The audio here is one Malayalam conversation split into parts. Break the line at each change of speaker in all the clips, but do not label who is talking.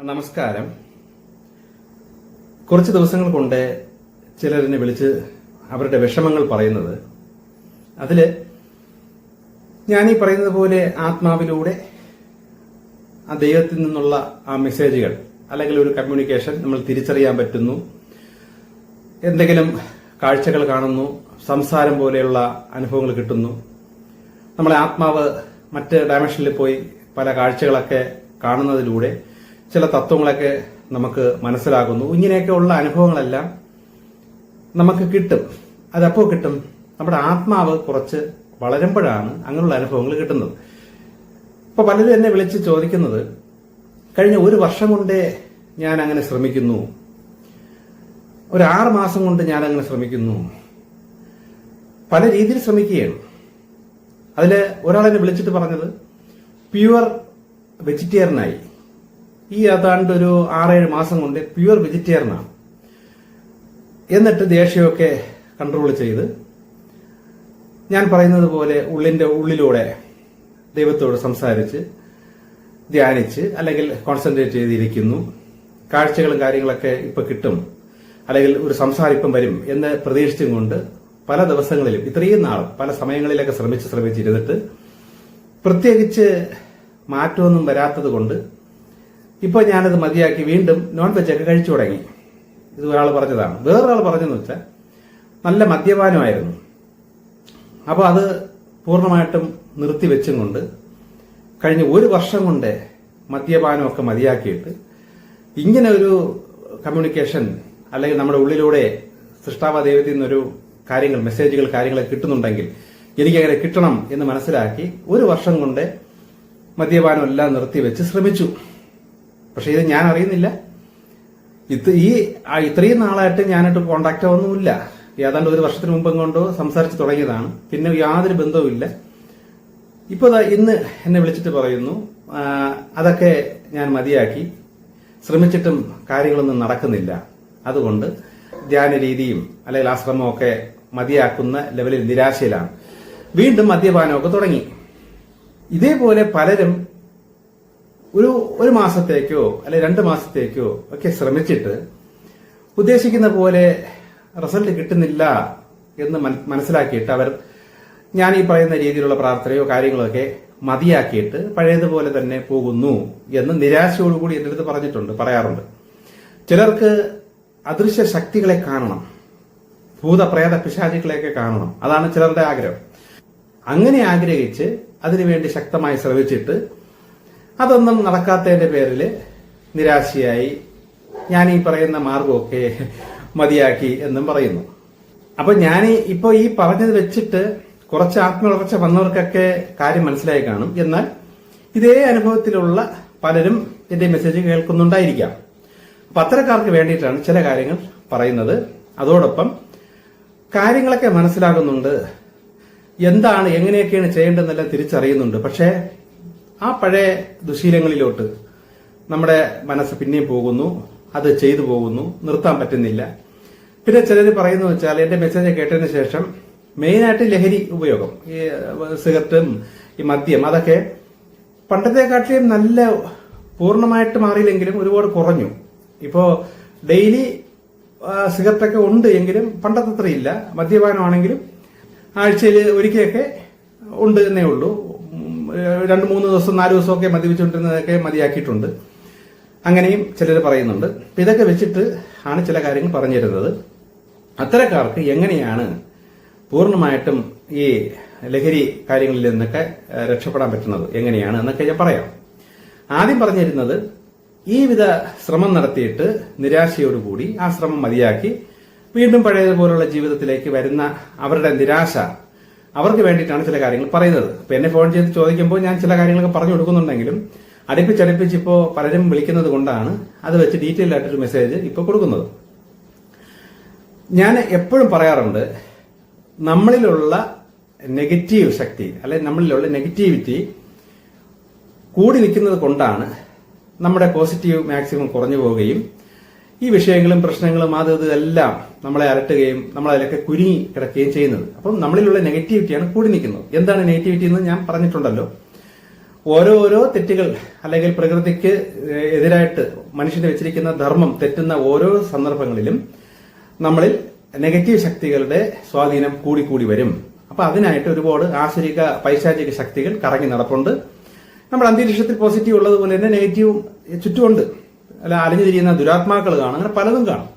നമസ്കാരം. കുറച്ച് ദിവസങ്ങൾ കൊണ്ട് ചിലരെന്നെ വിളിച്ച് അവരുടെ വിഷമങ്ങൾ പറയുന്നത്, അതില് ഞാനീ പറയുന്നത് പോലെ ആത്മാവിലൂടെ ആ ദൈവത്തിൽ നിന്നുള്ള ആ മെസ്സേജുകൾ അല്ലെങ്കിൽ ഒരു കമ്മ്യൂണിക്കേഷൻ നമ്മൾ തിരിച്ചറിയാൻ പറ്റുന്നു, എന്തെങ്കിലും കാഴ്ചകൾ കാണുന്നു, സംസാരം പോലെയുള്ള അനുഭവങ്ങൾ കിട്ടുന്നു, നമ്മളെ ആത്മാവ് മറ്റ് ഡയമെൻഷനിൽ പോയി പല കാഴ്ചകളൊക്കെ കാണുന്നതിലൂടെ ചില തത്വങ്ങളൊക്കെ നമുക്ക് മനസ്സിലാകുന്നു. ഇങ്ങനെയൊക്കെയുള്ള അനുഭവങ്ങളെല്ലാം നമുക്ക് കിട്ടും. അതപ്പോൾ കിട്ടും, നമ്മുടെ ആത്മാവ് കുറച്ച് വളരുമ്പോഴാണ് അങ്ങനെയുള്ള അനുഭവങ്ങൾ കിട്ടുന്നത്. ഇപ്പൊ പലരും എന്നെ വിളിച്ച് ചോദിക്കുന്നത്, കഴിഞ്ഞ ഒരു വർഷം കൊണ്ടേ ഞാൻ അങ്ങനെ ശ്രമിക്കുന്നു, ഒരു 6 മാസം കൊണ്ട് ഞാൻ അങ്ങനെ ശ്രമിക്കുന്നു, പല രീതിയിൽ ശ്രമിക്കുകയാണ്. അതില് ഒരാളെന്നെ വിളിച്ചിട്ട് പറഞ്ഞത് പ്യുവർ വെജിറ്റേറിയനായി, ഈ ഏതാണ്ട് ഒരു 6-7 മാസം കൊണ്ട് പ്യുവർ വെജിറ്റേറിയനാണ്, എന്നിട്ട് ദേഷ്യമൊക്കെ കൺട്രോൾ ചെയ്ത് ഞാൻ പറയുന്നത് പോലെ ഉള്ളിന്റെ ഉള്ളിലൂടെ ദൈവത്തോട് സംസാരിച്ച് ധ്യാനിച്ച് അല്ലെങ്കിൽ കോൺസെൻട്രേറ്റ് ചെയ്തിരിക്കുന്നു. കാഴ്ചകളും കാര്യങ്ങളൊക്കെ ഇപ്പൊ കിട്ടും, അല്ലെങ്കിൽ ഒരു സംസാരം ഇപ്പം വരും എന്ന് പ്രതീക്ഷിച്ചും കൊണ്ട് പല ദിവസങ്ങളിലും ഇത്രയും നാൾ പല സമയങ്ങളിലൊക്കെ ശ്രമിച്ചിരുന്നിട്ട് പ്രത്യേകിച്ച് മാറ്റമൊന്നും വരാത്തത് കൊണ്ട് ഇപ്പൊ ഞാനത് മതിയാക്കി വീണ്ടും നോൺ വെജ് ഒക്കെ കഴിച്ചു തുടങ്ങി. ഇത് ഒരാൾ പറഞ്ഞതാണ്. വേറൊരാൾ പറഞ്ഞെന്ന് വെച്ചാൽ നല്ല മദ്യപാനമായിരുന്നു, അപ്പൊ അത് പൂർണ്ണമായിട്ടും നിർത്തിവെച്ചും കൊണ്ട് കഴിഞ്ഞ ഒരു വർഷം കൊണ്ട് മദ്യപാനമൊക്കെ മതിയാക്കിയിട്ട് ഇങ്ങനെ ഒരു കമ്മ്യൂണിക്കേഷൻ അല്ലെങ്കിൽ നമ്മുടെ ഉള്ളിലൂടെ സൃഷ്ടാവ ദൈവത്തിൽ നിന്നൊരു കാര്യങ്ങൾ മെസ്സേജുകൾ കാര്യങ്ങളൊക്കെ കിട്ടുന്നുണ്ടെങ്കിൽ എനിക്കങ്ങനെ കിട്ടണം എന്ന് മനസ്സിലാക്കി ഒരു വർഷം കൊണ്ട് മദ്യപാനം എല്ലാം നിർത്തിവെച്ച് ശ്രമിച്ചു. പക്ഷെ ഇത് ഞാൻ അറിയുന്നില്ല. ഇത്രയും നാളായിട്ട് ഞാനായിട്ട് കോണ്ടാക്ട് ഒന്നുമില്ല. ഏതാണ്ട് ഒരു വർഷത്തിന് മുമ്പ് കൊണ്ടോ സംസാരിച്ച് തുടങ്ങിയതാണ്, പിന്നെ യാതൊരു ബന്ധവുമില്ല. ഇപ്പൊ ഇന്ന് എന്നെ വിളിച്ചിട്ട് പറയുന്നു അതൊക്കെ ഞാൻ മതിയാക്കി, ശ്രമിച്ചിട്ടും കാര്യങ്ങളൊന്നും നടക്കുന്നില്ല, അതുകൊണ്ട് ധ്യാന രീതിയും അല്ലെങ്കിൽ ആശ്രമമൊക്കെ മതിയാക്കുന്ന ലെവലിൽ നിരാശയിലാണ്, വീണ്ടും മദ്യപാനമൊക്കെ തുടങ്ങി. ഇതേപോലെ പലരും ഒരു മാസത്തേക്കോ അല്ലെ 2 മാസത്തേക്കോ ഒക്കെ ശ്രമിച്ചിട്ട് ഉദ്ദേശിക്കുന്ന പോലെ റിസൾട്ട് കിട്ടുന്നില്ല എന്ന് മനസ്സിലാക്കിയിട്ട് അവർ ഞാൻ ഈ പറയുന്ന രീതിയിലുള്ള പ്രാർത്ഥനയോ കാര്യങ്ങളൊക്കെ മതിയാക്കിയിട്ട് പഴയതുപോലെ തന്നെ പോകുന്നു എന്ന് നിരാശയോടുകൂടി എന്റെ അടുത്ത് പറയാറുണ്ട്. ചിലർക്ക് അദൃശ്യ ശക്തികളെ കാണണം, ഭൂതപ്രേത പിശാചുക്കളെയൊക്കെ കാണണം, അതാണ് ചിലരുടെ ആഗ്രഹം. അങ്ങനെ ആഗ്രഹിച്ച് അതിനുവേണ്ടി ശക്തമായി ശ്രമിച്ചിട്ട് അതൊന്നും നടക്കാത്തതിന്റെ പേരിൽ നിരാശയായി ഞാൻ ഈ പറയുന്ന മാർഗമൊക്കെ മതിയാക്കി എന്നും പറയുന്നു. അപ്പൊ ഞാൻ ഇപ്പൊ ഈ പറഞ്ഞത് വെച്ചിട്ട് കുറച്ച് ആത്മവളർച്ച വന്നവർക്കൊക്കെ കാര്യം മനസ്സിലായി കാണും. എന്നാൽ ഇതേ അനുഭവത്തിലുള്ള പലരും എന്റെ മെസ്സേജ് കേൾക്കുന്നുണ്ടായിരിക്കാം. അപ്പൊ അത്തരക്കാർക്ക് വേണ്ടിയിട്ടാണ് ചില കാര്യങ്ങൾ പറയുന്നത്. അതോടൊപ്പം കാര്യങ്ങളൊക്കെ മനസ്സിലാകുന്നുണ്ട്, എന്താണ് എങ്ങനെയൊക്കെയാണ് ചെയ്യേണ്ടതെന്നെല്ലാം തിരിച്ചറിയുന്നുണ്ട്. പക്ഷേ ആ പഴയ ദുശീലങ്ങളിലോട്ട് നമ്മുടെ മനസ്സ് പിന്നെയും പോകുന്നു, അത് ചെയ്തു പോകുന്നു, നിർത്താൻ പറ്റുന്നില്ല. പിന്നെ ചിലർ പറയുന്നു വെച്ചാൽ എന്റെ മെസ്സേജ് കേട്ടതിന് ശേഷം മെയിനായിട്ട് ലഹരി ഉപയോഗം, ഈ സിഗരറ്റും ഈ മദ്യം, അതൊക്കെ പണ്ടത്തെക്കാട്ടിലും നല്ല പൂർണ്ണമായിട്ട് മാറിയില്ലെങ്കിലും ഒരുപാട് കുറഞ്ഞു. ഇപ്പോ ഡെയിലി സിഗരറ്റൊക്കെ ഉണ്ട് എങ്കിലും പണ്ടത്തെ അത്രയില്ല. മദ്യപാനമാണെങ്കിലും ആഴ്ചയിൽ ഒരിക്കലൊക്കെ ഉണ്ട് എന്നേ ഉള്ളൂ. 2-3 ദിവസം 4 ദിവസമൊക്കെ മദ്യപിച്ചുകൊണ്ടിരുന്നതൊക്കെ മതിയാക്കിയിട്ടുണ്ട്. അങ്ങനെയും ചിലർ പറയുന്നുണ്ട്. ഇതൊക്കെ വെച്ചിട്ട് ആണ് ചില കാര്യങ്ങൾ പറഞ്ഞു തരുന്നത്. അത്തരക്കാർക്ക് എങ്ങനെയാണ് പൂർണ്ണമായിട്ടും ഈ ലഹരി കാര്യങ്ങളിൽ നിന്നൊക്കെ രക്ഷപ്പെടാൻ പറ്റുന്നത് എങ്ങനെയാണ് എന്നൊക്കെ ഞാൻ പറയാം. ആദ്യം പറഞ്ഞിരുന്നത്, ഈ വിധ ശ്രമം നടത്തിയിട്ട് നിരാശയോടുകൂടി ആ ശ്രമം മതിയാക്കി വീണ്ടും പഴയതുപോലുള്ള ജീവിതത്തിലേക്ക് വരുന്ന അവരുടെ നിരാശ, അവർക്ക് വേണ്ടിയിട്ടാണ് ചില കാര്യങ്ങൾ പറയുന്നത്. ഇപ്പൊ എന്നെ ഫോൺ ചെയ്ത് ചോദിക്കുമ്പോൾ ഞാൻ ചില കാര്യങ്ങളൊക്കെ പറഞ്ഞു കൊടുക്കുന്നുണ്ടെങ്കിലും അടുപ്പിച്ച് ഇപ്പോ പലരും വിളിക്കുന്നത് കൊണ്ടാണ് അത് വെച്ച് ഡീറ്റെയിൽ ആയിട്ടൊരു മെസ്സേജ് ഇപ്പൊ കൊടുക്കുന്നത്. ഞാൻ എപ്പോഴും പറയാറുണ്ട്, നമ്മളിലുള്ള നെഗറ്റീവ് ശക്തി അല്ലെങ്കിൽ നമ്മളിലുള്ള നെഗറ്റിവിറ്റി കൂടി നിൽക്കുന്നത് കൊണ്ടാണ് നമ്മുടെ പോസിറ്റീവ് മാക്സിമം കുറഞ്ഞു പോവുകയും ഈ വിഷയങ്ങളും പ്രശ്നങ്ങളും എല്ലാം നമ്മളെ അലട്ടുകയും നമ്മളതിലൊക്കെ കുരുങ്ങി കിടക്കുകയും ചെയ്യുന്നത്. അപ്പം നമ്മളിലുള്ള നെഗറ്റിവിറ്റിയാണ് കൂടി നിൽക്കുന്നത്. എന്താണ് നെഗറ്റിവിറ്റി എന്ന് ഞാൻ പറഞ്ഞിട്ടുണ്ടല്ലോ. ഓരോരോ തെറ്റുകൾ അല്ലെങ്കിൽ പ്രകൃതിക്ക് എതിരായിട്ട് മനുഷ്യന് വെച്ചിരിക്കുന്ന ധർമ്മം തെറ്റുന്ന ഓരോ സന്ദർഭങ്ങളിലും നമ്മളിൽ നെഗറ്റീവ് ശക്തികളുടെ സ്വാധീനം കൂടിക്കൂടി വരും. അപ്പൊ അതിനായിട്ട് ഒരുപാട് ആസുരിക പൈശാചിക ശക്തികൾ കറങ്ങി നടപ്പുണ്ട്. നമ്മുടെ അന്തരീക്ഷത്തിൽ പോസിറ്റീവ് ഉള്ളതുപോലെ തന്നെ നെഗറ്റീവും ചുറ്റുമുണ്ട്. അല്ല, അലിഞ്ഞു തിരിയുന്ന ദുരാത്മാക്കൾ കാണും, അങ്ങനെ പലതും കാണും.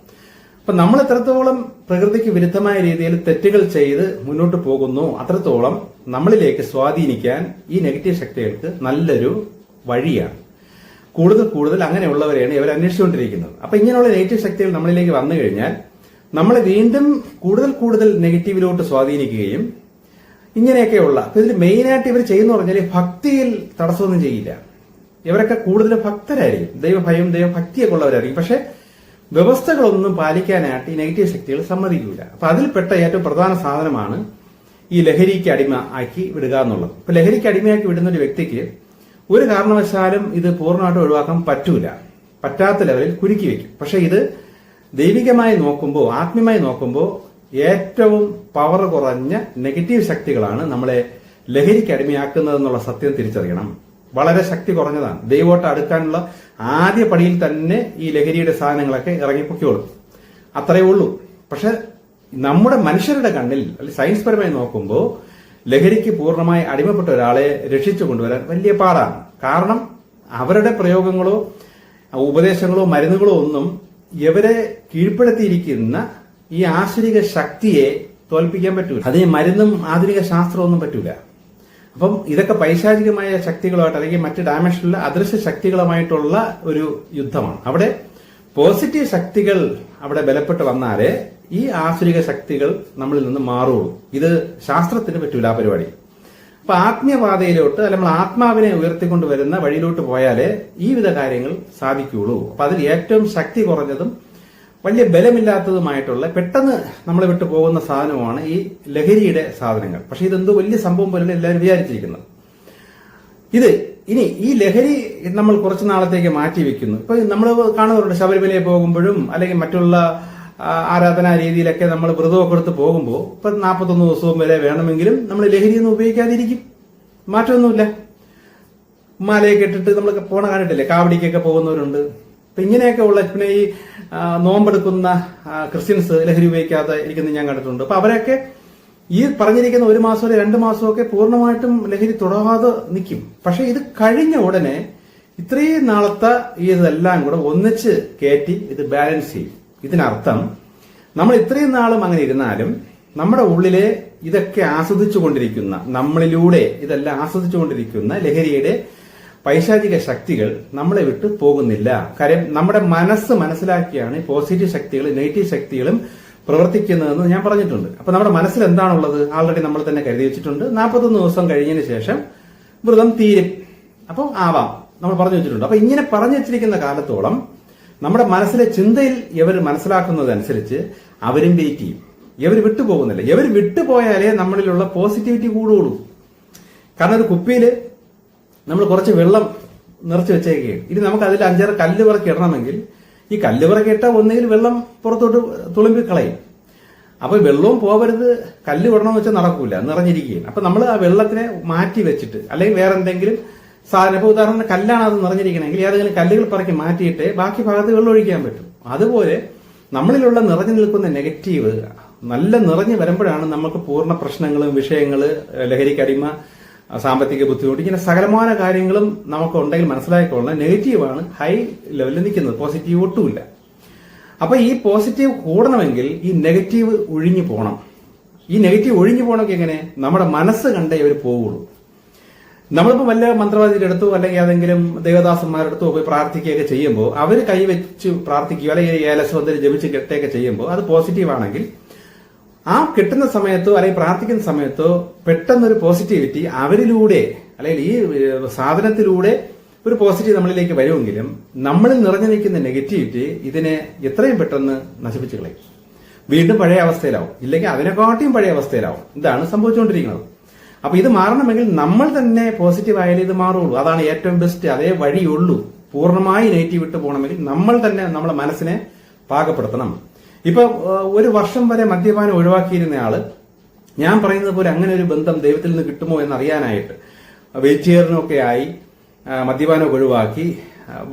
അപ്പൊ നമ്മൾ എത്രത്തോളം പ്രകൃതിക്ക് വിരുദ്ധമായ രീതിയിൽ തെറ്റുകൾ ചെയ്ത് മുന്നോട്ട് പോകുന്നു, അത്രത്തോളം നമ്മളിലേക്ക് സ്വാധീനിക്കാൻ ഈ നെഗറ്റീവ് ശക്തികൾക്ക് നല്ലൊരു വഴിയാണ്. കൂടുതൽ കൂടുതൽ അങ്ങനെയുള്ളവരെയാണ് ഇവർ അന്വേഷിച്ചുകൊണ്ടിരിക്കുന്നത്. അപ്പൊ ഇങ്ങനെയുള്ള നെഗറ്റീവ് ശക്തികൾ നമ്മളിലേക്ക് വന്നു കഴിഞ്ഞാൽ നമ്മളെ വീണ്ടും കൂടുതൽ കൂടുതൽ നെഗറ്റീവിലോട്ട് സ്വാധീനിക്കുകയും ഇങ്ങനെയൊക്കെയുള്ള. അപ്പൊ ഇതിൽ മെയിനായിട്ട് ഇവർ ചെയ്യുന്ന പറഞ്ഞാൽ ഭക്തിയിൽ തടസ്സമൊന്നും ചെയ്യില്ല. ഇവരൊക്കെ കൂടുതൽ ഭക്തരായിരിക്കും, ദൈവഭയം ദൈവഭക്തിയൊക്കെ ഉള്ളവരായിരിക്കും. പക്ഷെ വ്യവസ്ഥകളൊന്നും പാലിക്കാനായിട്ട് ഈ നെഗറ്റീവ് ശക്തികൾ സമ്മതിക്കില്ല. അപ്പൊ അതിൽപ്പെട്ട ഏറ്റവും പ്രധാന സാധനമാണ് ഈ ലഹരിക്ക് അടിമ ആക്കി വിടുക എന്നുള്ളത്. ഇപ്പൊ ലഹരിക്ക് അടിമയാക്കി വിടുന്ന ഒരു വ്യക്തിക്ക് ഒരു കാരണവശാലും ഇത് പൂർണ്ണമായിട്ട് ഒഴിവാക്കാൻ പറ്റൂല, പറ്റാത്ത ലെവലിൽ കുരുക്കി വെക്കും. പക്ഷെ ഇത് ദൈവികമായി നോക്കുമ്പോൾ, ആത്മീയമായി നോക്കുമ്പോൾ ഏറ്റവും പവർ കുറഞ്ഞ നെഗറ്റീവ് ശക്തികളാണ് നമ്മളെ ലഹരിക്ക് അടിമയാക്കുന്നതെന്നുള്ള സത്യം തിരിച്ചറിയണം. വളരെ ശക്തി കുറഞ്ഞതാണ്. ദൈവോട്ട് അടുക്കാനുള്ള ആദ്യ പടിയിൽ തന്നെ ഈ ലഹരിയുടെ സാധനങ്ങളൊക്കെ ഇറങ്ങിപ്പൊക്കോളും, അത്രയേ ഉള്ളൂ. പക്ഷെ നമ്മുടെ മനുഷ്യരുടെ കണ്ണിൽ അല്ലെങ്കിൽ സയൻസ് പരമായി നോക്കുമ്പോൾ ലഹരിക്ക് പൂർണ്ണമായി അടിമപ്പെട്ട ഒരാളെ രക്ഷിച്ചു കൊണ്ടുവരാൻ വലിയ പാടാണ്. കാരണം അവരുടെ പ്രയോഗങ്ങളോ ഉപദേശങ്ങളോ മരുന്നുകളോ ഒന്നും ഇവരെ കീഴ്പ്പെടുത്തിയിരിക്കുന്ന ഈ ആസുരിക ശക്തിയെ തോൽപ്പിക്കാൻ പറ്റൂല. അതിന് മരുന്നും ആധുനിക ശാസ്ത്രമൊന്നും പറ്റൂല. അപ്പം ഇതൊക്കെ പൈശാചികമായ ശക്തികളുമായിട്ട് അല്ലെങ്കിൽ മറ്റ് ഡയമെൻഷനിലെ അദൃശ്യ ശക്തികളുമായിട്ടുള്ള ഒരു യുദ്ധമാണ്. അവിടെ പോസിറ്റീവ് ശക്തികൾ അവിടെ ബലപ്പെട്ട് വന്നാലേ ഈ ആസുരിക ശക്തികൾ നമ്മളിൽ നിന്ന് മാറുള്ളൂ. ഇത് ശാസ്ത്രത്തിന് പറ്റൂല ആ പരിപാടി. അപ്പൊ ആത്മീയപാതയിലോട്ട് അല്ലെങ്കിൽ ആത്മാവിനെ ഉയർത്തിക്കൊണ്ടുവരുന്ന വഴിയിലോട്ട് പോയാലേ ഈ വിധ കാര്യങ്ങൾ സാധിക്കുകയുള്ളൂ. അപ്പൊ അതിൽ ഏറ്റവും ശക്തി കുറഞ്ഞതും വലിയ ബലമില്ലാത്തതുമായിട്ടുള്ള പെട്ടെന്ന് നമ്മളെ വിട്ടു പോകുന്ന സാധനമാണ് ഈ ലഹരിയുടെ സാധനങ്ങൾ. പക്ഷെ ഇതെന്തോ വലിയ സംഭവം പോലെയാണ് എല്ലാവരും വിചാരിച്ചിരിക്കുന്നത്. ഇത് ഇനി ഈ ലഹരി നമ്മൾ കുറച്ചു നാളത്തേക്ക് മാറ്റി വെക്കുന്നു. ഇപ്പൊ നമ്മൾ കാണുന്നുണ്ട്, ശബരിമലയിൽ പോകുമ്പോഴും അല്ലെങ്കിൽ മറ്റുള്ള ആരാധനാ രീതിയിലൊക്കെ നമ്മൾ വ്രതമൊക്കെ എടുത്ത് പോകുമ്പോൾ ഇപ്പൊ 41 ദിവസവും വരെ വേണമെങ്കിലും നമ്മൾ ലഹരിയൊന്നും ഉപയോഗിക്കാതിരിക്കും, മാറ്റമൊന്നുമില്ല. മാലയൊക്കെ ഇട്ടിട്ട് നമ്മൾ പോണ കണ്ടിട്ടില്ലേ, കാവടിക്കൊക്കെ പോകുന്നവരുണ്ട്. അപ്പൊ ഇങ്ങനെയൊക്കെ ഉള്ള പിന്നെ ഈ നോമ്പെടുക്കുന്ന ക്രിസ്ത്യൻസ് ലഹരി ഉപയോഗിക്കാതെ ഇരിക്കുന്നത് ഞാൻ കണ്ടിട്ടുണ്ട്. അപ്പൊ അവരൊക്കെ ഈ പറഞ്ഞിരിക്കുന്ന 1 മാസമോ 2 മാസമോ ഒക്കെ പൂർണ്ണമായിട്ടും ലഹരി തുടരാതെ നിൽക്കും. പക്ഷെ ഇത് കഴിഞ്ഞ ഉടനെ ഇത്രയും നാളത്തെ ഇതെല്ലാം കൂടെ ഒന്നിച്ച് കയറ്റി ഇത് ബാലൻസ് ചെയ്യും. ഇതിനർത്ഥം നമ്മൾ ഇത്രയും നാളും അങ്ങനെ ഇരുന്നാലും നമ്മുടെ ഉള്ളിലെ ഇതൊക്കെ ആസ്വദിച്ചുകൊണ്ടിരിക്കുന്ന, നമ്മളിലൂടെ ഇതെല്ലാം ആസ്വദിച്ചുകൊണ്ടിരിക്കുന്ന ലഹരിയുടെ പൈശാചിക ശക്തികൾ നമ്മളെ വിട്ട് പോകുന്നില്ല. കാര്യം നമ്മുടെ മനസ്സ് മനസ്സിലാക്കിയാണ് പോസിറ്റീവ് ശക്തികളും നെഗറ്റീവ് ശക്തികളും പ്രവർത്തിക്കുന്നതെന്ന് ഞാൻ പറഞ്ഞിട്ടുണ്ട്. അപ്പൊ നമ്മുടെ മനസ്സിൽ എന്താണുള്ളത് ആൾറെഡി നമ്മൾ തന്നെ കരുതി വെച്ചിട്ടുണ്ട്. 41 ദിവസം കഴിഞ്ഞതിന് ശേഷം വ്രതം തീരും, അപ്പോൾ ആവാം നമ്മൾ പറഞ്ഞു വെച്ചിട്ടുണ്ട്. അപ്പൊ ഇങ്ങനെ പറഞ്ഞു വെച്ചിരിക്കുന്ന കാലത്തോളം നമ്മുടെ മനസ്സിലെ ചിന്തയിൽ ഇവർ മനസ്സിലാക്കുന്നതനുസരിച്ച് അവരും വെയിറ്റ് ചെയ്യും. ഇവർ വിട്ടുപോകുന്നില്ല. ഇവർ വിട്ടുപോയാലേ നമ്മളിലുള്ള പോസിറ്റിവിറ്റി കൂടുകയുള്ളൂ. കാരണം ഒരു കുപ്പിയില് നമ്മൾ കുറച്ച് വെള്ളം നിറച്ച് വെച്ചേക്കുകയും ഇനി നമുക്ക് അതിൽ 5-6 കല്ല് പിറക്കി ഇടണമെങ്കിൽ ഈ കല്ല് പിറക്കി ഇട്ടാൽ ഒന്നുകിൽ വെള്ളം പുറത്തോട്ട് തുളുമ്പി കളയും. അപ്പൊ വെള്ളവും പോവരുത്, കല്ല് വിടണമെന്ന് വെച്ചാൽ നടക്കൂല, നിറഞ്ഞിരിക്കുകയും. അപ്പൊ നമ്മൾ ആ വെള്ളത്തിനെ മാറ്റി വെച്ചിട്ട് അല്ലെങ്കിൽ വേറെ എന്തെങ്കിലും സാധനം, ഇപ്പൊ ഉദാഹരണം കല്ലാണ് അത് നിറഞ്ഞിരിക്കണമെങ്കിൽ ഏതെങ്കിലും കല്ലുകൾ പറക്കി മാറ്റിയിട്ട് ബാക്കി ഭാഗത്ത് വെള്ളം ഒഴിക്കാൻ പറ്റും. അതുപോലെ നമ്മളിലുള്ള നിറഞ്ഞു നിൽക്കുന്ന നെഗറ്റീവ് നല്ല നിറഞ്ഞു വരുമ്പോഴാണ് നമുക്ക് പൂർണ്ണ പ്രശ്നങ്ങളും വിഷയങ്ങള്, ലഹരിക്കടിമ, സാമ്പത്തിക ബുദ്ധിമുട്ട്, ഇങ്ങനെ സകലമായ കാര്യങ്ങളും നമുക്ക് ഉണ്ടെങ്കിൽ മനസ്സിലാക്കിക്കൊള്ളാം. നെഗറ്റീവാണ് ഹൈ ലെവലിൽ നിൽക്കുന്നത്, പോസിറ്റീവ് ഒട്ടുമില്ല. അപ്പൊ ഈ പോസിറ്റീവ് കൂടണമെങ്കിൽ ഈ നെഗറ്റീവ് ഒഴിഞ്ഞു പോകണം. ഈ നെഗറ്റീവ് ഒഴിഞ്ഞു പോകണമെങ്കിൽ എങ്ങനെ? നമ്മുടെ മനസ്സ് കണ്ടേ ഇവർ പോവുള്ളൂ. നമ്മളിപ്പോ വല്ല മന്ത്രവാദിയുടെ അടുത്തോ അല്ലെങ്കിൽ ഏതെങ്കിലും ദേവദാസന്മാരുടെ അടുത്തോ പോയി പ്രാർത്ഥിക്കുകയൊക്കെ ചെയ്യുമ്പോൾ അവർ കൈവച്ച് പ്രാർത്ഥിക്കുകയോ അല്ലെങ്കിൽ ഏലസ്വന്തരം ജപിച്ച് കെട്ടുകയൊക്കെ ചെയ്യുമ്പോൾ അത് പോസിറ്റീവ് ആണെങ്കിൽ ആ കിട്ടുന്ന സമയത്തോ അല്ലെങ്കിൽ പ്രാർത്ഥിക്കുന്ന സമയത്തോ പെട്ടെന്നൊരു പോസിറ്റിവിറ്റി അവരിലൂടെ അല്ലെങ്കിൽ ഈ സാധനത്തിലൂടെ ഒരു പോസിറ്റീവ് നമ്മളിലേക്ക് വരുമെങ്കിലും നമ്മളിൽ നിറഞ്ഞു നിൽക്കുന്ന നെഗറ്റിവിറ്റി ഇതിനെ എത്രയും പെട്ടെന്ന് നശിപ്പിച്ചു കളയും. വീണ്ടും പഴയ അവസ്ഥയിലാവും, ഇല്ലെങ്കിൽ അതിനെക്കാട്ടിയും പഴയ അവസ്ഥയിലാവും. ഇതാണ് സംഭവിച്ചുകൊണ്ടിരിക്കുന്നത്. അപ്പൊ ഇത് മാറണമെങ്കിൽ നമ്മൾ തന്നെ പോസിറ്റീവ് ആയാലും ഇത് മാറുള്ളൂ. അതാണ് ഏറ്റവും ബെസ്റ്റ്, അതേ വഴിയുള്ളൂ. പൂർണ്ണമായി നെഗറ്റീവ് വിട്ട് പോകണമെങ്കിൽ നമ്മൾ തന്നെ നമ്മുടെ മനസ്സിനെ പാകപ്പെടുത്തണം. ഇപ്പൊ 1 വർഷം വരെ മദ്യപാനം ഒഴിവാക്കിയിരുന്ന ആള് ഞാൻ പറയുന്നത് പോലെ അങ്ങനെ ഒരു ബന്ധം ദൈവത്തിൽ നിന്ന് കിട്ടുമോ എന്നറിയാനായിട്ട് വെയിറ്റ് ചെയറിനൊക്കെ ആയി, മദ്യപാനമൊക്കെ ഒഴിവാക്കി,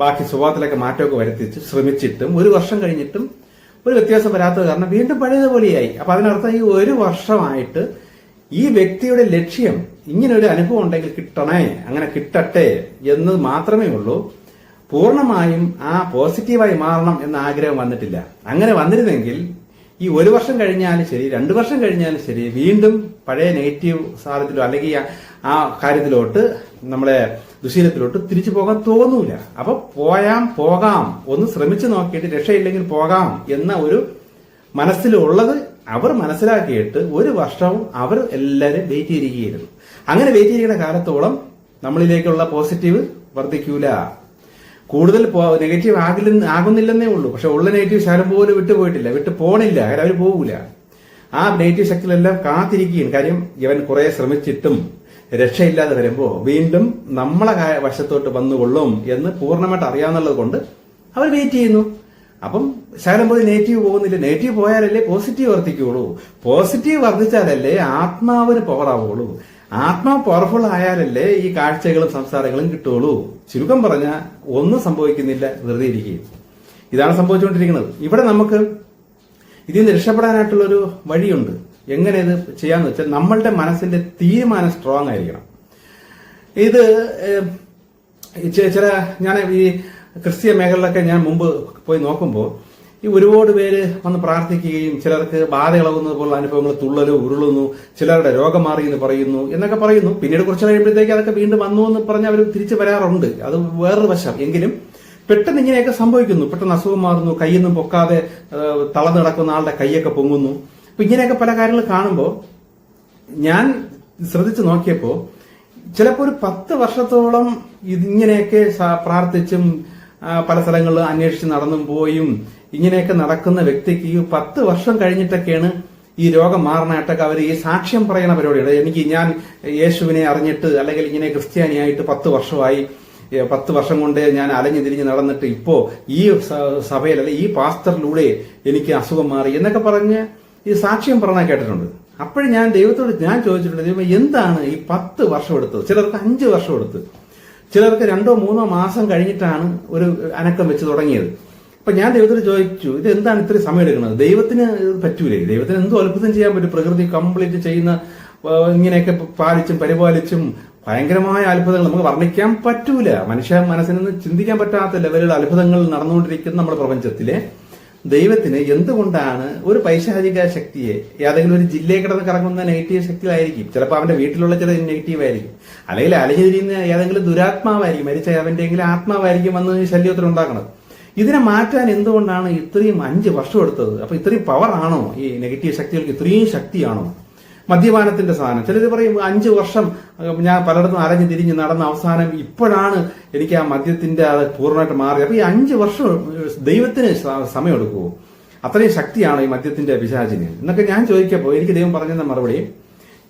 ബാക്കി സ്വഭാവത്തിലൊക്കെ മാറ്റമൊക്കെ വരുത്തിച്ച് ശ്രമിച്ചിട്ടും 1 വർഷം കഴിഞ്ഞിട്ടും ഒരു വ്യത്യാസം വരാത്തത് കാരണം വീണ്ടും പഴയതുപോലെയായി. അപ്പൊ അതിനർത്ഥം ഈ 1 വർഷമായിട്ട് ഈ വ്യക്തിയുടെ ലക്ഷ്യം ഇങ്ങനെ ഒരു അനുഭവം ഉണ്ടെങ്കിൽ കിട്ടണേ, അങ്ങനെ കിട്ടട്ടെ എന്ന് മാത്രമേ ഉള്ളൂ. പൂർണ്ണമായും ആ പോസിറ്റീവായി മാറണം എന്ന ആഗ്രഹം വന്നിട്ടില്ല. അങ്ങനെ വന്നിരുന്നെങ്കിൽ ഈ 1 വർഷം കഴിഞ്ഞാലും ശരി, 2 വർഷം കഴിഞ്ഞാലും ശരി, വീണ്ടും പഴയ നെഗറ്റീവ് സാധനത്തിലോ അല്ലെങ്കിൽ ആ കാര്യത്തിലോട്ട്, നമ്മളെ ദുശീലത്തിലോട്ട് തിരിച്ചു പോകാൻ തോന്നൂല. അപ്പൊ പോകാം, ഒന്ന് ശ്രമിച്ചു നോക്കിയിട്ട് രക്ഷയില്ലെങ്കിൽ പോകാം എന്ന ഒരു മനസ്സിലുള്ളത് അവർ മനസ്സിലാക്കിയിട്ട് 1 വർഷവും അവർ എല്ലാവരും വെയിറ്റ് ചെയ്തിരിക്കുകയായിരുന്നു. അങ്ങനെ വെയിറ്റ് ചെയ്യുന്ന കാലത്തോളം നമ്മളിലേക്കുള്ള പോസിറ്റീവ് വർദ്ധിക്കൂല, കൂടുതൽ നെഗറ്റീവ് ആകുന്നില്ലെന്നേ ഉള്ളൂ. പക്ഷെ ഉള്ള നെഗറ്റീവ് ശകലം പോലും വിട്ടുപോയിട്ടില്ല, വിട്ടു പോണില്ല, കാര്യം അവർ പോകൂല. ആ നെഗറ്റീവ് ശക്തികളെല്ലാം കാത്തിരിക്കുകയും, കാര്യം ഇവൻ കുറെ ശ്രമിച്ചിട്ടും രക്ഷയില്ലാതെ വരുമ്പോ വീണ്ടും നമ്മളെ വശത്തോട്ട് വന്നുകൊള്ളും എന്ന് പൂർണ്ണമായിട്ട് അറിയാവുന്നത് കൊണ്ട് അവർ വെയിറ്റ് ചെയ്യുന്നു. അപ്പം ശകലം പോയി നെഗറ്റീവ് പോകുന്നില്ല. നെഗറ്റീവ് പോയാലല്ലേ പോസിറ്റീവ് വർദ്ധിക്കുള്ളൂ. പോസിറ്റീവ് വർദ്ധിച്ചാലല്ലേ ആത്മാവിന് പവർ ആവുള്ളൂ. ആത്മാവ് പവർഫുൾ ആയാലല്ലേ ഈ കാഴ്ചകളും സംസാരങ്ങളും കിട്ടുള്ളൂ. ചുരുക്കം പറഞ്ഞാൽ ഒന്നും സംഭവിക്കുന്നില്ല, വെറുതെ ഇരിക്കുകയും. ഇതാണ് സംഭവിച്ചുകൊണ്ടിരിക്കുന്നത്. ഇവിടെ നമുക്ക് ഇതിൽ നിന്ന് രക്ഷപ്പെടാനായിട്ടുള്ളൊരു വഴിയുണ്ട്. എങ്ങനെ ഇത് ചെയ്യാന്ന് വെച്ചാൽ നമ്മളുടെ മനസ്സിന്റെ തീരുമാനം സ്ട്രോങ് ആയിരിക്കണം. ഇത് ഞാൻ ഈ ക്രിസ്തീയ മേഖലയിലൊക്കെ ഞാൻ മുമ്പ് പോയി നോക്കുമ്പോൾ ഈ ഒരുപാട് പേര് വന്ന് പ്രാർത്ഥിക്കുകയും ചിലർക്ക് ബാധ ഇളകുന്നത് പോലുള്ള അനുഭവങ്ങൾ, തുള്ളലോ ഉരുളുന്നു, ചിലരുടെ രോഗം മാറി എന്ന് പറയുന്നു എന്നൊക്കെ പറയുന്നു. പിന്നീട് കുറച്ച് കഴിയുമ്പോഴത്തേക്ക് അതൊക്കെ വീണ്ടും വന്നു എന്ന് പറഞ്ഞ് അവർ തിരിച്ചു വരാറുണ്ട്. അത് വേറൊരു വശം. എങ്കിലും പെട്ടെന്ന് ഇങ്ങനെയൊക്കെ സംഭവിക്കുന്നു. പെട്ടെന്ന് അസുഖം മാറുന്നു, കൈയൊന്നും പൊക്കാതെ തളർന്നു കിടക്കുന്ന ആളുടെ കൈയൊക്കെ പൊങ്ങുന്നു. അപ്പൊ ഇങ്ങനെയൊക്കെ പല കാര്യങ്ങൾ കാണുമ്പോൾ ഞാൻ ശ്രദ്ധിച്ചു നോക്കിയപ്പോ ചിലപ്പോൾ ഒരു 10 വർഷത്തോളം ഇതിങ്ങനെയൊക്കെ പ്രാർത്ഥിച്ചും പല സ്ഥലങ്ങളിൽ അന്വേഷിച്ച് നടന്നും പോയും ഇങ്ങനെയൊക്കെ നടക്കുന്ന വ്യക്തിക്ക് ഈ 10 വർഷം കഴിഞ്ഞിട്ടൊക്കെയാണ് ഈ രോഗം മാറണായിട്ടൊക്കെ അവർ ഈ സാക്ഷ്യം പറയുന്ന പരിപാടിയാണ്. ഞാൻ യേശുവിനെ അറിഞ്ഞിട്ട് അല്ലെങ്കിൽ ഇങ്ങനെ ക്രിസ്ത്യാനിയായിട്ട് 10 വർഷമായി, 10 വർഷം കൊണ്ട് ഞാൻ അലഞ്ഞു തിരിഞ്ഞ് നടന്നിട്ട് ഇപ്പോ ഈ സഭയിൽ അല്ലെ ഈ പാസ്റ്ററിലൂടെ എനിക്ക് അസുഖം മാറി എന്നൊക്കെ പറഞ്ഞ് ഈ സാക്ഷ്യം പറഞ്ഞാൽ കേട്ടിട്ടുണ്ട്. അപ്പോഴും ഞാൻ ദൈവത്തോട് ചോദിച്ചിട്ടുണ്ട്, ദൈവം എന്താണ് ഈ 10 വർഷം എടുത്തത്? ചിലർക്ക് 5 വർഷം എടുത്ത്, ചിലർക്ക് 2-3 മാസം കഴിഞ്ഞിട്ടാണ് ഒരു അനക്കം വെച്ച് തുടങ്ങിയത്. അപ്പൊ ഞാൻ ദൈവത്തോട് ചോദിച്ചു, ഇത് എന്താണ് ഇത്രയും സമയം എടുക്കുന്നത്? ദൈവത്തിന് പറ്റൂലേ? ദൈവത്തിന് എന്തോ അത്ഭുതം ചെയ്യാൻ പറ്റും? പ്രകൃതി കംപ്ലീറ്റ് ചെയ്യുന്ന ഇങ്ങനെയൊക്കെ പാലിച്ചും പരിപാലിച്ചും ഭയങ്കരമായ അത്ഭുതങ്ങൾ നമുക്ക് വർണ്ണിക്കാൻ പറ്റൂല. മനുഷ്യ മനസ്സിൽ നിന്ന് ചിന്തിക്കാൻ പറ്റാത്ത ലെവലിലുള്ള അത്ഭുതങ്ങൾ നടന്നുകൊണ്ടിരിക്കുന്ന നമ്മുടെ പ്രപഞ്ചത്തിലെ ദൈവത്തിന് എന്തുകൊണ്ടാണ് ഒരു പൈശാചിക ശക്തിയെ ഏതെങ്കിലും ഒരു ജില്ലയിൽ കിടന്ന് കറങ്ങുന്ന നെഗറ്റീവ് ശക്തികളായിരിക്കും, ചിലപ്പോൾ അവന്റെ വീട്ടിലുള്ള ചില നെഗറ്റീവ് ആയിരിക്കും, അല്ലെങ്കിൽ അലഞ്ഞിരിക്കുന്ന ഏതെങ്കിലും ദുരാത്മാവായിരിക്കും, മരിച്ച അവന്റെയെങ്കിലും ആത്മാവായിരിക്കും വന്ന് ശല്യത്തിൽ ഉണ്ടാക്കുന്നത്. ഇതിനെ മാറ്റാൻ എന്തുകൊണ്ടാണ് ഇത്രയും 5 വർഷം എടുത്തത്? അപ്പൊ ഇത്രയും പവർ ആണോ ഈ നെഗറ്റീവ് ശക്തികൾക്ക്? ഇത്രയും ശക്തിയാണോ? മദ്യപാനത്തിന്റെ സാധനം ചിലർ പറയും 5 വർഷം ഞാൻ പലയിടത്തും അലഞ്ഞു തിരിഞ്ഞ് നടന്ന അവസാനം ഇപ്പോഴാണ് എനിക്ക് ആ മദ്യത്തിന്റെ അത് പൂർണ്ണമായിട്ട് മാറി. അപ്പൊ ഈ 5 വർഷം ദൈവത്തിന് സമയം എടുക്കുമോ? അത്രയും ശക്തിയാണ് ഈ മദ്യത്തിന്റെ പിശാചിന് എന്നൊക്കെ ഞാൻ ചോദിക്കപ്പോ എനിക്ക് ദൈവം പറഞ്ഞ മറുപടി,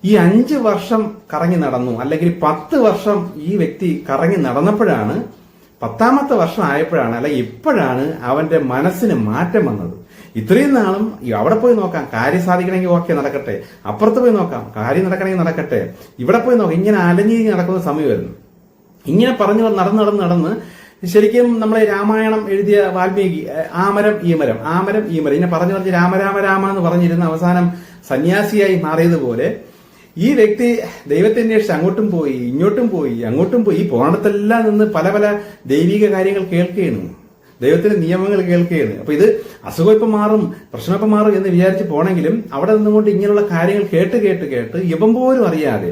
ഈ 5 വർഷം കറങ്ങി നടന്നു, അല്ലെങ്കിൽ 10 വർഷം ഈ വ്യക്തി കറങ്ങി നടന്നപ്പോഴാണ്, 10ാമത്തെ വർഷം ആയപ്പോഴാണ്, അല്ലെങ്കിൽ ഇപ്പോഴാണ് അവന്റെ മനസ്സിന് മാറ്റം വന്നത്. ഇത്രയും നാളും അവിടെ പോയി നോക്കാം, കാര്യം സാധിക്കണമെങ്കിൽ ഓക്കെ നടക്കട്ടെ, അപ്പുറത്ത് പോയി നോക്കാം, കാര്യം നടക്കണമെങ്കിൽ നടക്കട്ടെ, ഇവിടെ പോയി നോക്കാം, ഇങ്ങനെ അലഞ്ഞി നടക്കുന്ന സമയമായിരുന്നു. ഇങ്ങനെ പറഞ്ഞു നടന്ന് ശരിക്കും നമ്മളെ രാമായണം എഴുതിയ വാൽമീകി ആമരം ഈമരം ഇങ്ങനെ പറഞ്ഞു രാമ എന്ന് പറഞ്ഞിരുന്ന അവസാനം സന്യാസിയായി മാറിയതുപോലെ ഈ വ്യക്തി ദൈവത്തെ അന്വേഷിച്ച് അങ്ങോട്ടും പോയി ഇങ്ങോട്ടും പോയി ഈ പോണടത്തെല്ലാം നിന്ന് പല പല ദൈവിക കാര്യങ്ങൾ കേൾക്കുകയാണ്, ദൈവത്തിന്റെ നിയമങ്ങൾ കേൾക്കുകയാണ്. അപ്പൊ ഇത് അസുഖം ഇപ്പം മാറും, പ്രശ്നം ഇപ്പം മാറും എന്ന് വിചാരിച്ച് പോണെങ്കിലും അവിടെ നിന്നുകൊണ്ട് ഇങ്ങനെയുള്ള കാര്യങ്ങൾ കേട്ട് ഇവൻ പോലും അറിയാതെ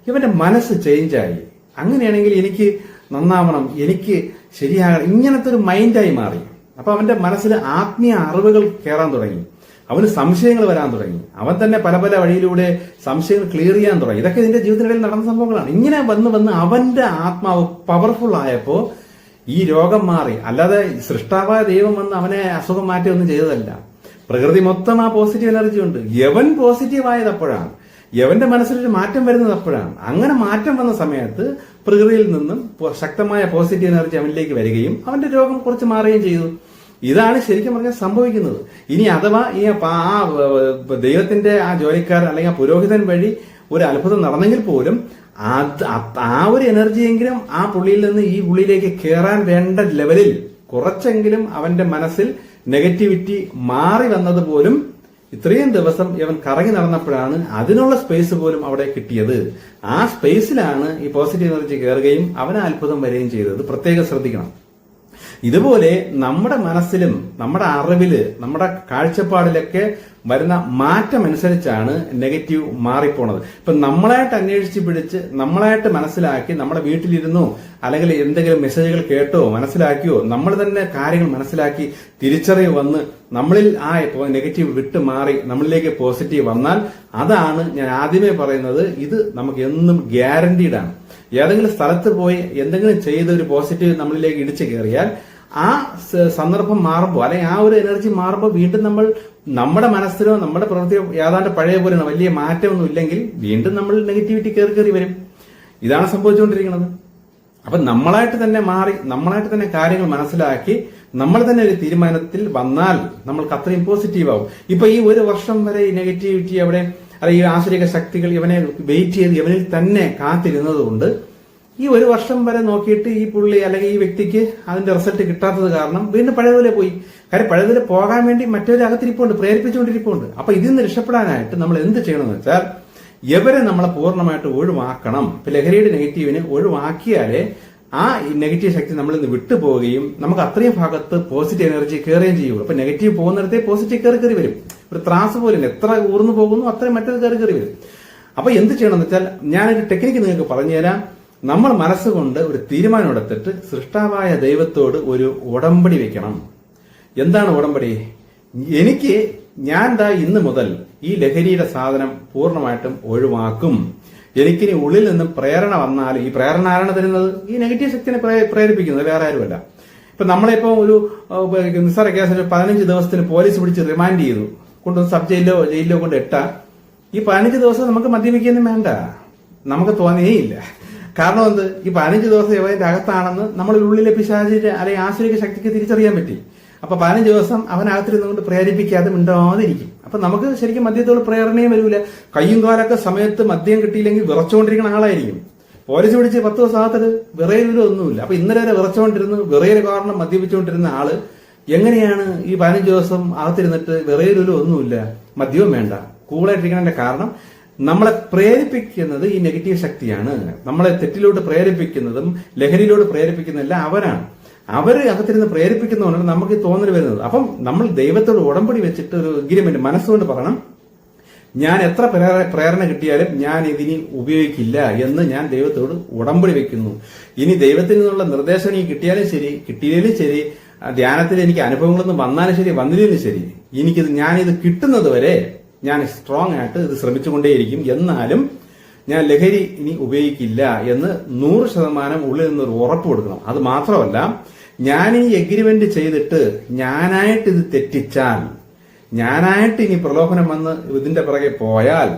ഇവന്റെ മനസ്സ് ചേഞ്ചായി. അങ്ങനെയാണെങ്കിൽ എനിക്ക് നന്നാവണം, എനിക്ക് ശരിയാകണം, ഇങ്ങനത്തെ ഒരു മൈൻഡായി മാറി. അപ്പൊ അവന്റെ മനസ്സിൽ ആത്മീയ അറിവുകൾ കയറാൻ തുടങ്ങി, അവന് സംശയങ്ങൾ വരാൻ തുടങ്ങി, അവൻ തന്നെ പല പല വഴിയിലൂടെ സംശയങ്ങൾ ക്ലിയർ ചെയ്യാൻ തുടങ്ങി. ഇതൊക്കെ ഇതിന്റെ ജീവിതത്തിനിടയിൽ നടന്ന സംഭവങ്ങളാണ്. ഇങ്ങനെ വന്ന് അവന്റെ ആത്മാവ് പവർഫുൾ ആയപ്പോ ഈ രോഗം മാറി. അല്ലാതെ സൃഷ്ടാവായ ദൈവം വന്ന് അവനെ അസുഖം മാറ്റി ഒന്നും ചെയ്തതല്ല. പ്രകൃതി മൊത്തം ആ പോസിറ്റീവ് എനർജി ഉണ്ട്. യവൻ പോസിറ്റീവ് ആയത് അപ്പോഴാണ്, യവന്റെ മനസ്സിലൊരു മാറ്റം വരുന്നത് അപ്പോഴാണ്. അങ്ങനെ മാറ്റം വന്ന സമയത്ത് പ്രകൃതിയിൽ നിന്നും ശക്തമായ പോസിറ്റീവ് എനർജി അവനിലേക്ക് വരികയും അവന്റെ രോഗം കുറച്ച് മാറുകയും ചെയ്തു. ഇതാണ് ശരിക്കും പറഞ്ഞാൽ സംഭവിക്കുന്നത്. ഇനി അഥവാ ഈ ദൈവത്തിന്റെ ആ ജോലിക്കാരൻ അല്ലെങ്കിൽ ആ പുരോഹിതൻ വഴി ഒരു അത്ഭുതം നടന്നെങ്കിൽ പോലും ആ ഒരു എനർജിയെങ്കിലും ആ പുള്ളിയിൽ നിന്ന് ഈ പുള്ളിയിലേക്ക് കയറാൻ വേണ്ട ലെവലിൽ കുറച്ചെങ്കിലും അവന്റെ മനസ്സിൽ നെഗറ്റിവിറ്റി മാറി വന്നത് പോലും ഇത്രയും ദിവസം ഇവൻ കറങ്ങി നടന്നപ്പോഴാണ് അതിനുള്ള സ്പേസ് പോലും അവിടെ കിട്ടിയത്. ആ സ്പേസിലാണ് ഈ പോസിറ്റീവ് എനർജി കയറുകയും അവന് അത്ഭുതം വരികയും ചെയ്തത്. പ്രത്യേകം ശ്രദ്ധിക്കണം. ഇതുപോലെ നമ്മുടെ മനസ്സിലും നമ്മുടെ അറിവില് നമ്മുടെ കാഴ്ചപ്പാടിലൊക്കെ വരുന്ന മാറ്റം അനുസരിച്ചാണ് നെഗറ്റീവ് മാറിപ്പോണത്. ഇപ്പൊ നമ്മളായിട്ട് അന്വേഷിച്ച് പിടിച്ച് നമ്മളായിട്ട് മനസ്സിലാക്കി നമ്മുടെ വീട്ടിലിരുന്നോ അല്ലെങ്കിൽ എന്തെങ്കിലും മെസ്സേജുകൾ കേട്ടോ മനസ്സിലാക്കിയോ നമ്മൾ തന്നെ കാര്യങ്ങൾ മനസ്സിലാക്കി തിരിച്ചറിവ് വന്ന് നമ്മളിൽ ആ നെഗറ്റീവ് വിട്ട് മാറി നമ്മളിലേക്ക് പോസിറ്റീവ് വന്നാൽ അതാണ് ഞാൻ ആദ്യമേ പറയുന്നത്. ഇത് നമുക്ക് എന്നും ഗ്യാരണ്ടീഡ് ആണ്. ഏതെങ്കിലും സ്ഥലത്ത് പോയി എന്തെങ്കിലും ചെയ്ത് ഒരു പോസിറ്റീവ് നമ്മളിലേക്ക് ഇടിച്ചു കയറിയാൽ ആ സന്ദർഭം മാറുമ്പോൾ അല്ലെങ്കിൽ ആ ഒരു എനർജി മാറുമ്പോൾ വീണ്ടും നമ്മൾ നമ്മുടെ മനസ്സിലോ നമ്മുടെ പ്രവൃത്തിയോ ഏതാണ്ട് പഴയ പോലെ വലിയ മാറ്റമൊന്നും ഇല്ലെങ്കിൽ വീണ്ടും നമ്മൾ നെഗറ്റിവിറ്റി കയറി വരും. ഇതാണ് സംഭവിച്ചുകൊണ്ടിരിക്കുന്നത്. അപ്പൊ നമ്മളായിട്ട് തന്നെ മാറി നമ്മളായിട്ട് തന്നെ കാര്യങ്ങൾ മനസ്സിലാക്കി നമ്മൾ തന്നെ ഒരു തീരുമാനത്തിൽ വന്നാൽ നമ്മൾക്ക് അത്രയും പോസിറ്റീവ് ആവും. ഇപ്പൊ ഈ ഒരു വർഷം വരെ ഈ നെഗറ്റിവിറ്റി അവിടെ അല്ലെങ്കിൽ ഈ ആശ്രിക ശക്തികൾ ഇവനെ വെയിറ്റ് ചെയ്ത് ഇവനിൽ തന്നെ കാത്തിരുന്നത് കൊണ്ട് ഈ ഒരു വർഷം വരെ നോക്കിയിട്ട് ഈ പുള്ളി അല്ലെങ്കിൽ ഈ വ്യക്തിക്ക് അതിന്റെ റിസൾട്ട് കിട്ടാത്തത് കാരണം വീണ്ടും പഴയതുപോലെ പോയി. കാര്യം പഴയതുപോലെ പോകാൻ വേണ്ടി മറ്റൊരു അകത്തിരിപ്പുണ്ട്, പ്രേരിപ്പിച്ചുകൊണ്ടിരിപ്പുണ്ട്. അപ്പൊ ഇതിൽ നിന്ന് രക്ഷപ്പെടാനായിട്ട് നമ്മൾ എന്ത് ചെയ്യണമെന്ന് വെച്ചാൽ ഇവരെ നമ്മളെ പൂർണ്ണമായിട്ട് ഒഴിവാക്കണം. ഇപ്പൊ ലഹരിയുടെ നെഗറ്റീവിനെ ഒഴിവാക്കിയാലേ ആ നെഗറ്റീവ് ശക്തി നമ്മളിൽ നിന്ന് വിട്ടുപോവുകയും നമുക്ക് അത്രയും ഭാഗത്ത് പോസിറ്റീവ് എനർജി കയറുകയും ചെയ്യുള്ളൂ. അപ്പൊ നെഗറ്റീവ് പോകുന്നിടത്തെ പോസിറ്റീവ് കയറി വരും. ഒരു ത്രാസ് പോലെ എത്ര ഊർന്നു പോകുന്നു അത്രയും മറ്റൊരു കയറി വരും. അപ്പൊ എന്ത് ചെയ്യണമെന്ന് വെച്ചാൽ ഞാനൊരു ടെക്നിക്ക് നിങ്ങൾക്ക് പറഞ്ഞുതരാം. നമ്മൾ മനസ്സുകൊണ്ട് ഒരു തീരുമാനം എടുത്തിട്ട് സൃഷ്ടാവായ ദൈവത്തോട് ഒരു ഉടമ്പടി വെക്കണം. എന്താണ് ഉടമ്പടി? ഞാൻ ഇന്ന് മുതൽ ഈ ലഹരിയുടെ സാധനം പൂർണ്ണമായിട്ടും ഒഴിവാക്കും. എനിക്കിനി ഉള്ളിൽ നിന്നും പ്രേരണ വന്നാൽ, ഈ പ്രേരണ ആരാണ് തരുന്നത്? ഈ നെഗറ്റീവ് ശക്തിനെ പ്രേരിപ്പിക്കുന്നത് വേറെ ആരുമല്ല. ഇപ്പൊ നമ്മളിപ്പോ ഒരു നിസ്സാര കേസിൽ 15 ദിവസത്തിന് പോലീസ് പിടിച്ച് റിമാൻഡ് ചെയ്തു കൊണ്ടുവന്ന് സബ് ജയിലിലോ കൊണ്ട് ഇട്ടാൽ ഈ 15 ദിവസം നമുക്ക് മദ്യപിക്കൊന്നും വേണ്ട, നമുക്ക് തോന്നിയേയില്ല. കാരണം എന്ത്? ഈ 15 ദിവസം ഇവന്റെ അകത്താണെന്ന് നമ്മൾ ഉള്ളിലെ പിശാചിന്റെ അല്ലെങ്കിൽ ആശ്രയിക ശക്തിക്ക് തിരിച്ചറിയാൻ പറ്റി. അപ്പൊ 15 ദിവസം അവനകത്തിരുന്നുകൊണ്ട് പ്രേരിപ്പിക്കാതെ മിണ്ടാതിരിക്കും. അപ്പൊ നമുക്ക് ശരിക്കും മദ്യത്തോട് പ്രേരണയും വരൂല. കയ്യും കാലൊക്കെ സമയത്ത് മദ്യം കിട്ടിയില്ലെങ്കിൽ വിറച്ചുകൊണ്ടിരിക്കുന്ന ആളായിരിക്കും. പോലീസ് പിടിച്ച് 10 ദിവസം അകത്ത് വിറയലോ ഒന്നുമില്ല. അപ്പൊ ഇന്നലെ വരെ വിറച്ചുകൊണ്ടിരുന്നു, വിറയൽ കാരണം മദ്യപിച്ചുകൊണ്ടിരുന്ന ആള് എങ്ങനെയാണ് ഈ 15 ദിവസം അകത്തിരുന്നിട്ട് വിറയലോ ഒന്നുമില്ല, മദ്യവും വേണ്ട, കൂളായിട്ടിരിക്കുന്നതിന്റെ കാരണം നമ്മളെ പ്രേരിപ്പിക്കുന്നത് ഈ നെഗറ്റീവ് ശക്തിയാണ്. നമ്മളെ തെറ്റിലോട്ട് പ്രേരിപ്പിക്കുന്നതും ലഹരിയിലോട്ട് പ്രേരിപ്പിക്കുന്നതെല്ലാം അവരാണ്. അവര് അകത്തിരുന്ന് പ്രേരിപ്പിക്കുന്നതുകൊണ്ടാണ് നമുക്ക് തോന്നൽ വരുന്നത്. അപ്പം നമ്മൾ ദൈവത്തോട് ഉടമ്പടി വെച്ചിട്ട് ഒരു എഗ്രിമെന്റ് മനസ്സുകൊണ്ട് പറയണം, ഞാൻ എത്ര പ്രേരണ കിട്ടിയാലും ഞാൻ ഇതിനി ഉപയോഗിക്കില്ല എന്ന് ഞാൻ ദൈവത്തോട് ഉടമ്പടി വെക്കുന്നു. ഇനി ദൈവത്തിൽ നിന്നുള്ള നിർദ്ദേശം എനിക്ക് കിട്ടിയാലും ശരി കിട്ടിയാലും ശരി, ധ്യാനത്തിൽ എനിക്ക് അനുഭവങ്ങളൊന്നും വന്നാലും ശരി വന്നില്ലെങ്കിലും ശരി, ഞാനിത് കിട്ടുന്നത് വരെ ഞാൻ സ്ട്രോങ് ആയിട്ട് ഇത് ശ്രമിച്ചുകൊണ്ടേയിരിക്കും. എന്നാലും ഞാൻ ലഹരി ഇനി ഉപയോഗിക്കില്ല എന്ന് 100% ഉള്ളിൽ നിന്നൊരു ഉറപ്പ് കൊടുക്കണം. അത് മാത്രമല്ല, ഞാൻ ഈ എഗ്രിമെന്റ് ചെയ്തിട്ട് ഞാനായിട്ട് ഇത് തെറ്റിച്ചാൽ, ഞാനായിട്ട് ഇനി പ്രലോഭനം വന്ന് ഇതിന്റെ പിറകെ പോയാൽ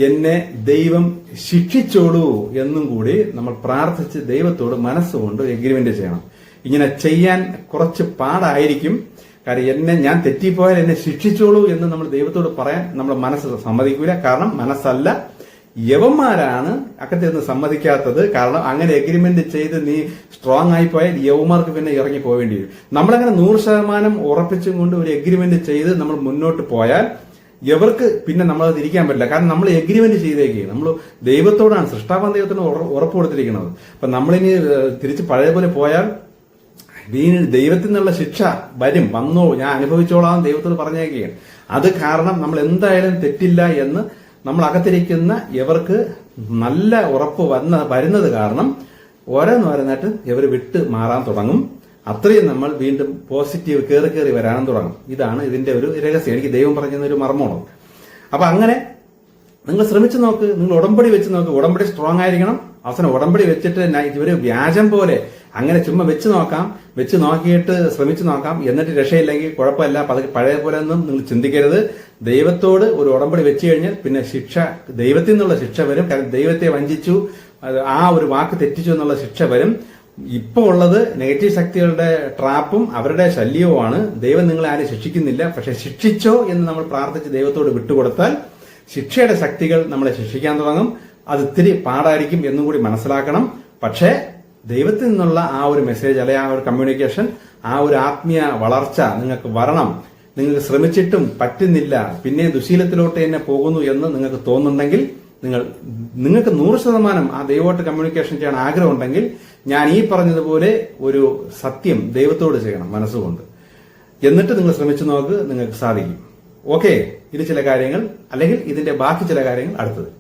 എന്നെ ദൈവം ശിക്ഷിച്ചോളൂ എന്നും കൂടി നമ്മൾ പ്രാർത്ഥിച്ച് ദൈവത്തോട് മനസ്സുകൊണ്ട് എഗ്രിമെന്റ് ചെയ്യണം. ഇങ്ങനെ ചെയ്യാൻ കുറച്ച് പാടായിരിക്കും. കാര്യം ഞാൻ തെറ്റിപ്പോയാൽ എന്നെ ശിക്ഷിച്ചോളൂ എന്ന് നമ്മൾ ദൈവത്തോട് പറയാൻ നമ്മുടെ മനസ്സ് സമ്മതിക്കൂല. കാരണം മനസ്സല്ല, യവന്മാരാണ് അക്കത്തിരുന്ന് സമ്മതിക്കാത്തത്. കാരണം അങ്ങനെ എഗ്രിമെന്റ് ചെയ്ത് നീ സ്ട്രോങ് ആയി പോയാൽ യവന്മാർക്ക് പിന്നെ ഇറങ്ങി പോവേണ്ടി വരും. നമ്മളങ്ങനെ 100% ഉറപ്പിച്ചും കൊണ്ട് ഒരു എഗ്രിമെന്റ് ചെയ്ത് നമ്മൾ മുന്നോട്ട് പോയാൽ ഇവർക്ക് പിന്നെ നമ്മളത് തിരിക്കാൻ പറ്റില്ല. കാരണം നമ്മൾ എഗ്രിമെന്റ് ചെയ്തേക്കുകയും നമ്മൾ ദൈവത്തോടാണ്, സൃഷ്ടാവാൻ ദൈവത്തിന് ഉറപ്പ് കൊടുത്തിരിക്കുന്നത്. അപ്പൊ നമ്മളിനി തിരിച്ച് പഴയപോലെ പോയാൽ ദൈവത്തിൽ നിന്നുള്ള ശിക്ഷ വന്നോ, ഞാൻ അനുഭവിച്ചോളാം ദൈവത്തോട് പറഞ്ഞേക്കുകയാണ്. അത് കാരണം നമ്മൾ എന്തായാലും തെറ്റില്ല എന്ന് നമ്മൾ അകത്തിരിക്കുന്ന ഇവർക്ക് നല്ല ഉറപ്പ് വരുന്നത് കാരണം ഓരോന്നോരോന്നായിട്ട് ഇവർ വിട്ട് മാറാൻ തുടങ്ങും. അത്രയും നമ്മൾ വീണ്ടും പോസിറ്റീവ് കയറി വരാനും തുടങ്ങും. ഇതാണ് ഇതിന്റെ ഒരു രഹസ്യം. എനിക്ക് ദൈവം പറഞ്ഞ ഒരു മർമ്മമാണ്. അപ്പൊ അങ്ങനെ നിങ്ങൾ ശ്രമിച്ചു നോക്ക്, നിങ്ങൾ ഉടമ്പടി വെച്ച് നോക്ക്. ഉടമ്പടി സ്ട്രോങ് ആയിരിക്കണം. അവസാനം ഉടമ്പടി വെച്ചിട്ട് ഇവര് വ്യാജം പോലെ അങ്ങനെ ചുമ്മാ വെച്ച് നോക്കിയിട്ട് ശ്രമിച്ചു നോക്കാം. എന്നിട്ട് രക്ഷയില്ലെങ്കിൽ കുഴപ്പമില്ല, പഴയ പോലെ ഒന്നും നിങ്ങൾ ചിന്തിക്കരുത്. ദൈവത്തോട് ഒരു ഉടമ്പടി വെച്ച് കഴിഞ്ഞാൽ പിന്നെ ശിക്ഷ, ദൈവത്തിൽ നിന്നുള്ള ശിക്ഷ വരും. കാരണം ദൈവത്തെ വഞ്ചിച്ചു, ആ ഒരു വാക്ക് തെറ്റിച്ചു എന്നുള്ള ശിക്ഷ വരും. ഇപ്പോൾ ഉള്ളത് നെഗറ്റീവ് ശക്തികളുടെ ട്രാപ്പും അവരുടെ ശല്യവുമാണ്. ദൈവം നിങ്ങളെ ആരും ശിക്ഷിക്കുന്നില്ല. പക്ഷെ ശിക്ഷിച്ചോ എന്ന് നമ്മൾ പ്രാർത്ഥിച്ച് ദൈവത്തോട് വിട്ടുകൊടുത്താൽ ശിക്ഷയുടെ ശക്തികൾ നമ്മളെ ശിക്ഷിക്കാൻ തുടങ്ങും. അത് ഇത്തിരി പാടായിരിക്കും എന്നും കൂടി മനസ്സിലാക്കണം. പക്ഷേ ദൈവത്തിൽ നിന്നുള്ള ആ ഒരു മെസ്സേജ് അല്ലെങ്കിൽ ആ ഒരു കമ്മ്യൂണിക്കേഷൻ, ആ ഒരു ആത്മീയ വളർച്ച നിങ്ങൾക്ക് വരണം. നിങ്ങൾക്ക് ശ്രമിച്ചിട്ടും പറ്റുന്നില്ല, പിന്നെ ദുശീലത്തിലോട്ട് തന്നെ പോകുന്നു എന്ന് നിങ്ങൾക്ക് തോന്നുന്നുണ്ടെങ്കിൽ, നിങ്ങൾക്ക് 100% ആ ദൈവമായിട്ട് കമ്മ്യൂണിക്കേഷൻ ചെയ്യാൻ ആഗ്രഹമുണ്ടെങ്കിൽ, ഞാൻ ഈ പറഞ്ഞതുപോലെ ഒരു സത്യം ദൈവത്തോട് ചെയ്യണം മനസ്സുകൊണ്ട്. എന്നിട്ട് നിങ്ങൾ ശ്രമിച്ചു നോക്ക്, നിങ്ങൾക്ക് സാധിക്കും. ഓക്കെ, ഇത് ചില കാര്യങ്ങൾ, അല്ലെങ്കിൽ ഇതിന്റെ ബാക്കി ചില കാര്യങ്ങൾ അടുത്തത്.